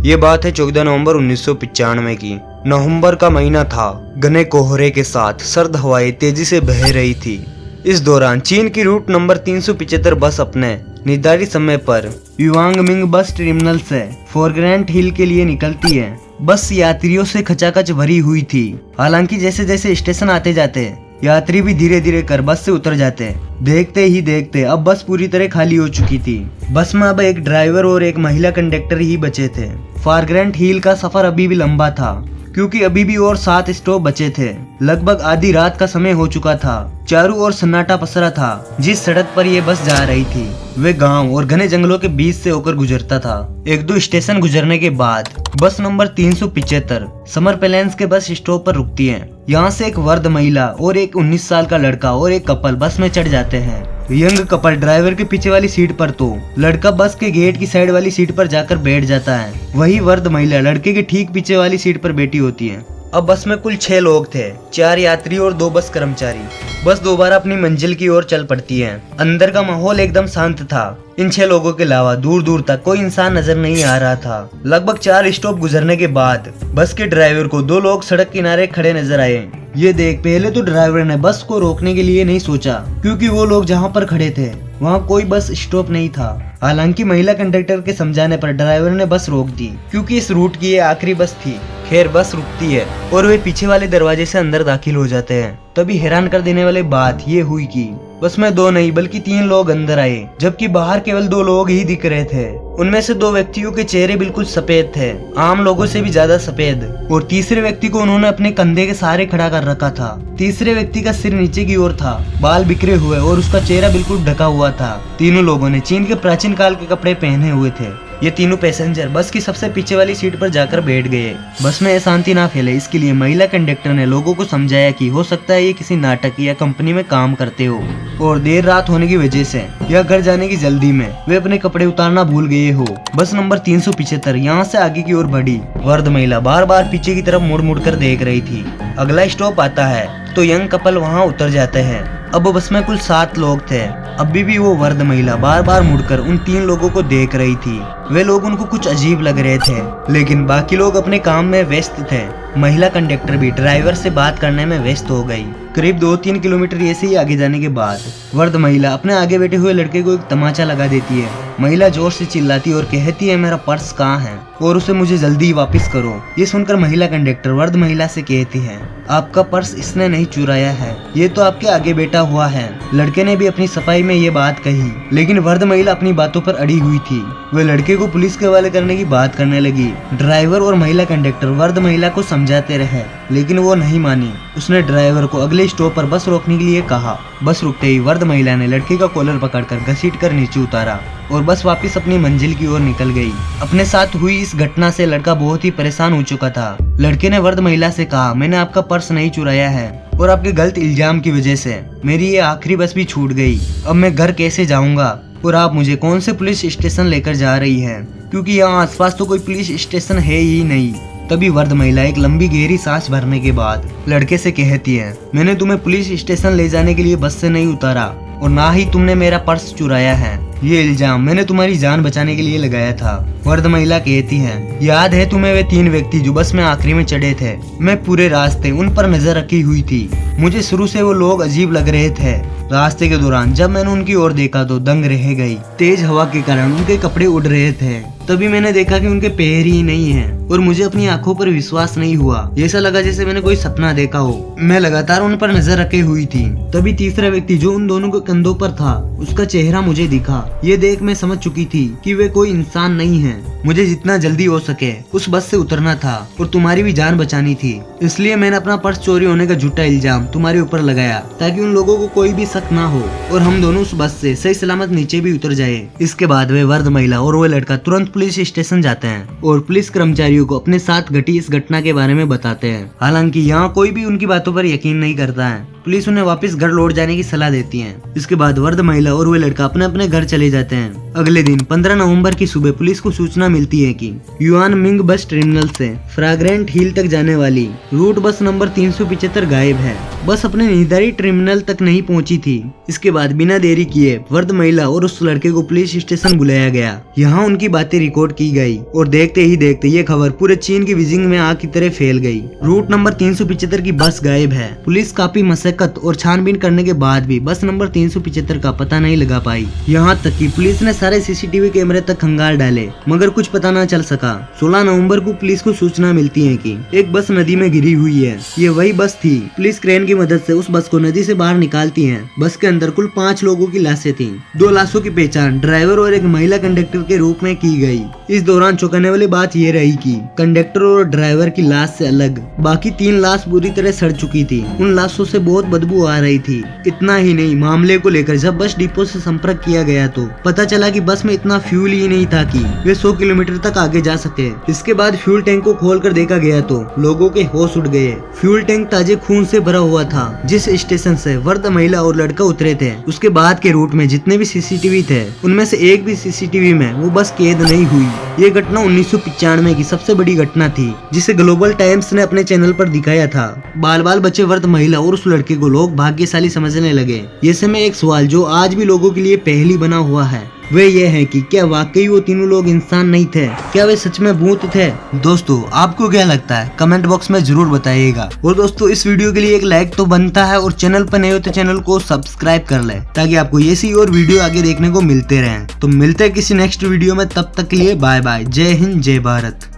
ये बात है 14 नवंबर 1995 की। नवंबर का महीना था। घने कोहरे के साथ सर्द हवाएं तेजी से बह रही थी। इस दौरान चीन की रूट नंबर 375 बस अपने निर्धारित समय पर युवांगमिंग बस टर्मिनल से फोरग्रांट हिल के लिए निकलती है। बस यात्रियों से खचाखच भरी हुई थी। हालांकि जैसे जैसे स्टेशन आते जाते यात्री भी धीरे धीरे कर बस से उतर जाते। देखते ही देखते अब बस पूरी तरह खाली हो चुकी थी। बस में अब एक ड्राइवर और एक महिला कंडक्टर ही बचे थे। फोरग्रांट हिल का सफर अभी भी लंबा था, क्योंकि अभी भी और 7 स्टॉप बचे थे। लगभग आधी रात का समय हो चुका था। चारों ओर सन्नाटा पसरा था। जिस सड़क पर यह बस जा रही थी वे गांव और घने जंगलों के बीच से होकर गुजरता था। 1-2 स्टेशन गुजरने के बाद बस नंबर 375 समर प्लेन्स के बस स्टॉप पर रुकती है। यहाँ से एक वृद्ध महिला और एक 19 साल का लड़का और एक कपल बस में चढ़ जाते हैं। यंग कपल ड्राइवर के पीछे वाली सीट पर तो लड़का बस के गेट की साइड वाली सीट पर जाकर बैठ जाता है। वही वृद्ध महिला लड़के के ठीक पीछे वाली सीट पर बैठी होती है। अब बस में कुल 6 लोग थे, 4 यात्री और 2 बस कर्मचारी। बस दोबारा अपनी मंजिल की ओर चल पड़ती है। अंदर का माहौल एकदम शांत था। इन 6 लोगों के अलावा दूर दूर तक कोई इंसान नजर नहीं आ रहा था। लगभग 4 स्टॉप गुजरने के बाद बस के ड्राइवर को 2 लोग सड़क किनारे खड़े नजर आए। ये देख पहले तो ड्राइवर ने बस को रोकने के लिए नहीं सोचा, क्योंकि वो लोग जहाँ पर खड़े थे वहाँ कोई बस स्टॉप नहीं था। हालांकि महिला कंडक्टर के समझाने पर ड्राइवर ने बस रोक दी, क्योंकि इस रूट की ये आखिरी बस थी। खैर बस रुकती है और वे पीछे वाले दरवाजे से अंदर दाखिल हो जाते हैं। तभी हैरान कर देने वाली बात ये हुई कि बस में 2 नहीं बल्कि 3 लोग अंदर आए, जबकि बाहर केवल 2 लोग ही दिख रहे थे। उनमें से 2 व्यक्तियों के चेहरे बिल्कुल सफेद थे, आम लोगों से भी ज्यादा सफेद, और तीसरे व्यक्ति को उन्होंने अपने कंधे के सहारे खड़ा कर रखा था। तीसरे व्यक्ति का सिर नीचे की ओर था, बाल बिखरे हुए और उसका चेहरा बिल्कुल ढका हुआ था। तीनों लोगों ने चीन के प्राचीन काल के कपड़े पहने हुए थे। ये तीनों पैसेंजर बस की सबसे पीछे वाली सीट पर जाकर बैठ गए। बस में अशांति ना फैले इसके लिए महिला कंडक्टर ने लोगों को समझाया कि हो सकता है ये किसी नाटक या कंपनी में काम करते हो और देर रात होने की वजह से या घर जाने की जल्दी में वे अपने कपड़े उतारना भूल गए हो। बस नंबर 375 यहाँ से आगे की ओर बढ़ी। वृद्ध महिला बार बार पीछे की तरफ मुड़ मुड़ कर देख रही थी। अगला स्टॉप आता है तो यंग कपल वहाँ उतर जाते हैं। अब बस में कुल 7 लोग थे। अभी भी वो वृद्ध महिला बार बार मुड़कर उन 3 लोगों को देख रही थी। वे लोग उनको कुछ अजीब लग रहे थे, लेकिन बाकी लोग अपने काम में व्यस्त थे। महिला कंडक्टर भी ड्राइवर से बात करने में व्यस्त हो गई। करीब 2-3 किलोमीटर ऐसे ही आगे जाने के बाद वृद्ध महिला अपने आगे बैठे हुए लड़के को एक तमाचा लगा देती है। महिला जोर से चिल्लाती और कहती है, मेरा पर्स कहाँ है और उसे मुझे जल्दी वापस करो। ये सुनकर महिला कंडक्टर वृद्ध महिला से कहती है, आपका पर्स इसने नहीं चुराया है, ये तो आपके आगे बैठा हुआ है। लड़के ने भी अपनी सफाई में ये बात कही, लेकिन वृद्ध महिला अपनी बातों पर अड़ी हुई थी। वे लड़के को पुलिस के हवाले करने की बात करने लगी। ड्राइवर और महिला कंडक्टर वृद्ध महिला को समझाते रहे, लेकिन वो नहीं मानी। उसने ड्राइवर को अगले स्टॉप पर बस रोकने के लिए कहा। बस रुकते ही वृद्ध महिला ने लड़के का कॉलर पकड़कर घसीटकर नीचे उतारा और बस वापस अपनी मंजिल की ओर निकल गई। अपने साथ हुई इस घटना से लड़का बहुत ही परेशान हो चुका था। लड़के ने वृद्ध महिला से कहा, मैंने आपका पर्स नहीं चुराया है और आपके गलत इल्जाम की वजह से मेरी ये आखिरी बस भी छूट गई। अब मैं घर कैसे जाऊंगा और आप मुझे कौन से पुलिस स्टेशन लेकर जा रही है, क्योंकि यहाँ आसपास तो कोई पुलिस स्टेशन है ही नहीं। तभी वृद्ध महिला एक लंबी गहरी सांस भरने के बाद लड़के से कहती है, मैंने तुम्हें पुलिस स्टेशन ले जाने के लिए बस से नहीं उतारा और ना ही तुमने मेरा पर्स चुराया है। ये इल्जाम मैंने तुम्हारी जान बचाने के लिए लगाया था। वृद्ध महिला कहती है, याद है तुम्हें वे 3 व्यक्ति जो बस में आखिरी में चढ़े थे? मैं पूरे रास्ते उन पर नजर रखी हुई थी। मुझे शुरू से वो लोग अजीब लग रहे थे। रास्ते के दौरान जब मैंने उनकी ओर देखा तो दंग रह गई। तेज हवा के कारण उनके कपड़े उड़ रहे थे। तभी मैंने देखा कि उनके पैर ही नहीं हैं और मुझे अपनी आंखों पर विश्वास नहीं हुआ। ऐसा लगा जैसे मैंने कोई सपना देखा हो। मैं लगातार उन पर नजर रखे हुई थी। तभी तीसरा व्यक्ति जो उन दोनों के कंधों पर था, उसका चेहरा मुझे दिखा। ये देख मैं समझ चुकी थी कि वे कोई इंसान नहीं है। मुझे जितना जल्दी हो सके उस बस से उतरना था और तुम्हारी भी जान बचानी थी। इसलिए मैंने अपना पर्स चोरी होने का झूठा इल्जाम तुम्हारे ऊपर लगाया, ताकि उन लोगों को कोई भी शक ना हो और हम दोनों उस बस से सही सलामत नीचे भी उतर जाए। इसके बाद वे वृद्ध महिला और वो लड़का तुरंत पुलिस स्टेशन जाते हैं और पुलिस कर्मचारियों को अपने साथ घटी इस घटना के बारे में बताते हैं। हालांकि यहाँ कोई भी उनकी बातों पर यकीन नहीं करता है। पुलिस उन्हें वापस घर लौट जाने की सलाह देती है। इसके बाद वृद्ध महिला और वो लड़का अपने अपने घर चले जाते हैं। अगले दिन 15 नवंबर की सुबह पुलिस को सूचना मिलती है कि युआन मिंग बस टर्मिनल से फ्रैग्रेंट हिल तक जाने वाली रूट बस नंबर 375 गायब है। बस अपने निर्धारित टर्मिनल तक नहीं पहुंची थी। इसके बाद बिना देरी किए वृद्ध महिला और उस लड़के को पुलिस स्टेशन बुलाया गया। यहाँ उनकी बातें रिकॉर्ड की गई और देखते ही देखते ये खबर पूरे चीन की बीजिंग में आग की तरह फैल गई। रूट नंबर 375 की बस गायब है। पुलिस काफी मशक्कत और छानबीन करने के बाद भी बस नंबर 375 का पता नहीं लगा पाई। यहाँ तक कि पुलिस ने सारे सीसीटीवी कैमरे तक खंगाल डाले मगर कुछ पता न चल सका। 16 नवंबर को पुलिस को सूचना मिलती है कि एक बस नदी में गिरी हुई है। ये वही बस थी। पुलिस क्रेन की मदद से उस बस को नदी से बाहर निकालती है। बस के अंदर कुल 5 लोगों की लाशें थीं। 2 लाशों की पहचान ड्राइवर और एक महिला कंडक्टर के रूप में की गई। इस दौरान चौंकाने वाली बात ये रही कि कंडक्टर और ड्राइवर की लाश से अलग बाकी 3 लाश बुरी तरह सड़ चुकी थी। उन लाशों से बहुत बदबू आ रही थी। इतना ही नहीं, मामले को लेकर जब बस डिपो से संपर्क किया गया तो पता चला कि बस में इतना फ्यूल ही नहीं था कि वे 100 किलोमीटर तक आगे जा सके। इसके बाद फ्यूल टैंक को खोलकर देखा गया तो लोगों के होश उड़ गए। फ्यूल टैंक ताजे खून से भरा हुआ था। जिस स्टेशन से वृद्ध महिला और लड़का उतरे थे उसके बाद के रूट में जितने भी सीसीटीवी थे उनमें से एक भी सीसीटीवी में वो बस कैद नहीं हुई। ये घटना 1995 की सबसे बड़ी घटना थी जिसे ग्लोबल टाइम्स ने अपने चैनल पर दिखाया था। बाल बाल बचे वृद्ध महिला और उस लड़के को लोग भाग्यशाली समझने लगे। ये समय एक सवाल जो आज भी लोगों के लिए पहेली बना हुआ है वे ये है कि क्या वाकई वो तीनों लोग इंसान नहीं थे? क्या वे सच में भूत थे? दोस्तों आपको क्या लगता है कमेंट बॉक्स में जरूर बताइएगा। और दोस्तों इस वीडियो के लिए एक लाइक तो बनता है और चैनल पर नए हो तो चैनल को सब्सक्राइब कर ले ताकि आपको ऐसी और वीडियो आगे देखने को मिलते रहें। तो मिलते हैं किसी नेक्स्ट वीडियो में, तब तक के लिए बाय बाय। जय हिंद, जय भारत।